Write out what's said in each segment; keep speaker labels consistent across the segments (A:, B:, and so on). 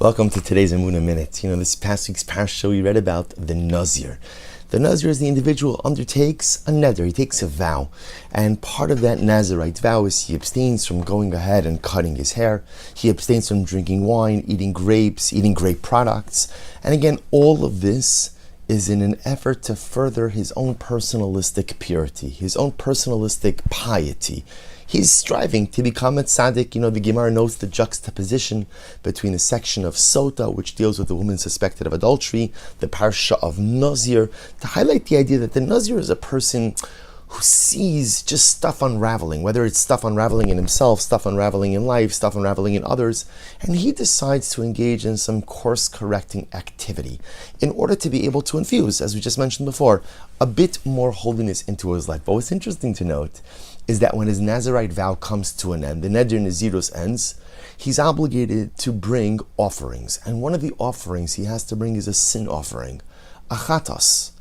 A: Welcome to today's Emunah Minute. This past week's parsha we read about the Nazir. The Nazir is the individual who undertakes a neder, he takes a vow. And part of that Nazirite vow is he abstains from going ahead and cutting his hair. He abstains from drinking wine, eating grapes, eating grape products. And again, all of this is in an effort to further his own personalistic purity, his own personalistic piety. He's striving to become a tzaddik. The Gemara notes the juxtaposition between a section of Sota, which deals with the woman suspected of adultery, the parsha of Nazir, to highlight the idea that the Nazir is a person who sees just stuff unraveling, whether it's stuff unraveling in himself, stuff unraveling in life, stuff unraveling in others, and he decides to engage in some course-correcting activity in order to be able to infuse, as we just mentioned before, a bit more holiness into his life. But what's interesting to note is that when his Nazirite vow comes to an end, the Neder Nazirus ends, he's obligated to bring offerings. And one of the offerings he has to bring is a sin offering, a chatas.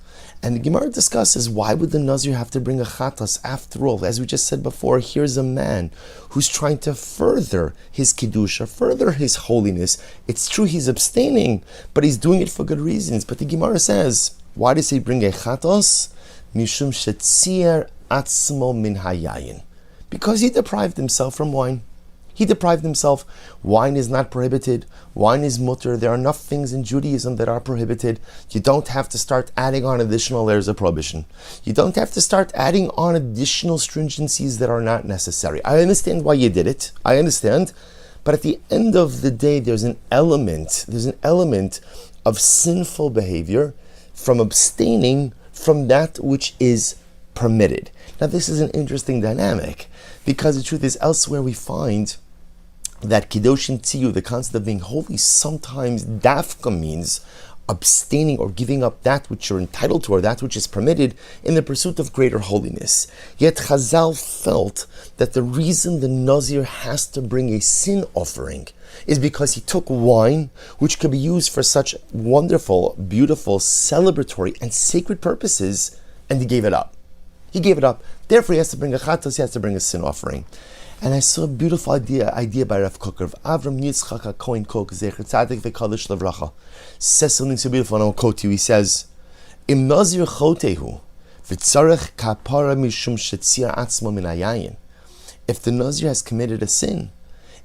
A: And the Gemara discusses, why would the Nazir have to bring a chatas? After all, as we just said before, here's a man who's trying to further his kedusha, further his holiness. It's true he's abstaining, but he's doing it for good reasons. But the Gemara says, why does he bring a chatas? Mishum shetzir atzmo min hayayin. Because he deprived himself from wine. He deprived himself. Wine is not prohibited. Wine is mutter. There are enough things in Judaism that are prohibited. You don't have to start adding on additional layers of prohibition. You don't have to start adding on additional stringencies that are not necessary. I understand why you did it. I understand. But at the end of the day, there's an element of sinful behavior from abstaining from that which is permitted. Now, this is an interesting dynamic, because the truth is, elsewhere we find that Kedoshin Tziyu, the concept of being holy, sometimes dafka means abstaining or giving up that which you're entitled to or that which is permitted in the pursuit of greater holiness. Yet Chazal felt that the reason the Nazir has to bring a sin offering is because he took wine, which could be used for such wonderful, beautiful, celebratory and sacred purposes, and he gave it up. He gave it up. Therefore, he has to bring a chatas, he has to bring a sin offering. And I saw a beautiful idea by Rav Kook, of Avram Yitzchak HaKohen Kook, Zecher Tzadik V'Kadosh Levracha. Says something so beautiful, and I'll quote to you. He says, Im Nazir Chotehu, V'tzarech Kapara Mishum Shetzir Atzmo Min Hayayin. If the Nazir has committed a sin,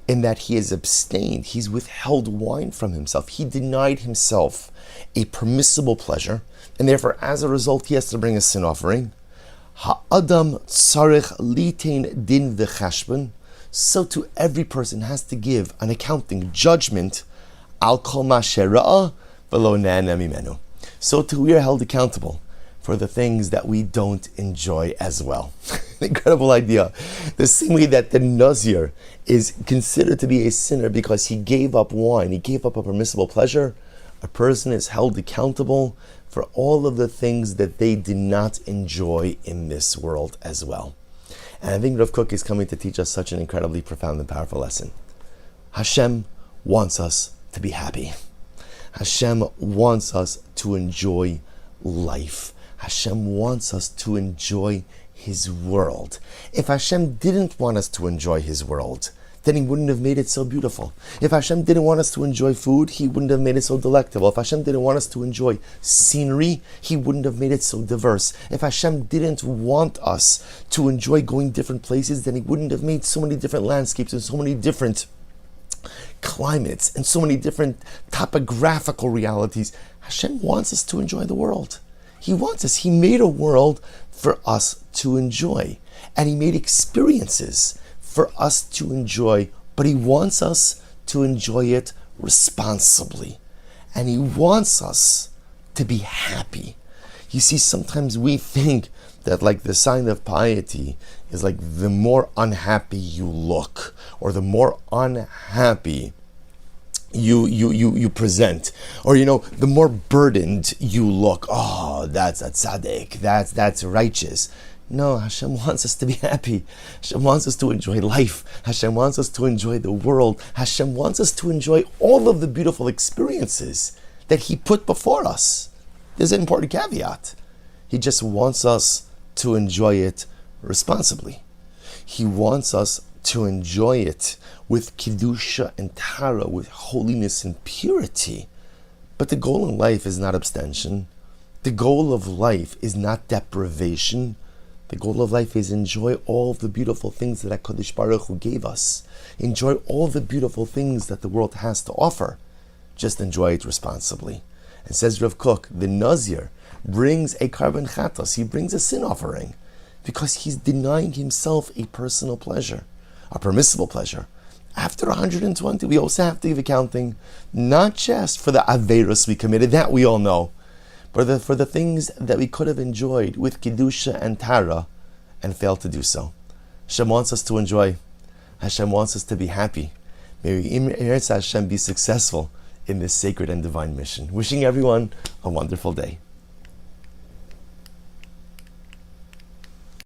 A: in that he has abstained, he's withheld wine from himself, he denied himself a permissible pleasure, and therefore, as a result, he has to bring a sin offering. Ha'adam tzarech litain din v'chashbon. So to every person has to give an accounting judgment. Al kol ma shera'a v'lo nehana mimenu. So too we are held accountable for the things that we don't enjoy as well. Incredible idea. The same way that the Nazir is considered to be a sinner because he gave up wine, he gave up a permissible pleasure, a person is held accountable for all of the things that they did not enjoy in this world as well. And I think Rav Kook is coming to teach us such an incredibly profound and powerful lesson. Hashem wants us to be happy. Hashem wants us to enjoy life. Hashem wants us to enjoy His world. If Hashem didn't want us to enjoy His world, then He wouldn't have made it so beautiful. If Hashem didn't want us to enjoy food, He wouldn't have made it so delectable. If Hashem didn't want us to enjoy scenery, He wouldn't have made it so diverse. If Hashem didn't want us to enjoy going different places, then He wouldn't have made so many different landscapes and so many different climates and so many different topographical realities. Hashem wants us to enjoy the world. He wants us. He made a world for us to enjoy. And He made experiences for us to enjoy, but He wants us to enjoy it responsibly. And He wants us to be happy. You see, sometimes we think that like the sign of piety is like the more unhappy you look, or the more unhappy you present, or the more burdened you look. Oh, that's a tzaddik, that's righteous. No, Hashem wants us to be happy. Hashem wants us to enjoy life. Hashem wants us to enjoy the world. Hashem wants us to enjoy all of the beautiful experiences that He put before us. There's an important caveat. He just wants us to enjoy it responsibly. He wants us to enjoy it with Kedusha and Tara, with holiness and purity. But the goal in life is not abstention. The goal of life is not deprivation. The goal of life is enjoy all the beautiful things that HaKadosh Baruch Hu gave us. Enjoy all the beautiful things that the world has to offer. Just enjoy it responsibly. And says Rav Kook, the Nazir brings a carbon chatos, he brings a sin offering, because he's denying himself a personal pleasure, a permissible pleasure. After 120, we also have to give accounting, not just for the averos we committed, that we all know, but for the things that we could have enjoyed with Kedusha and Tara and failed to do so. Hashem wants us to enjoy. Hashem wants us to be happy. May Hashem be successful in this sacred and divine mission. Wishing everyone a wonderful day.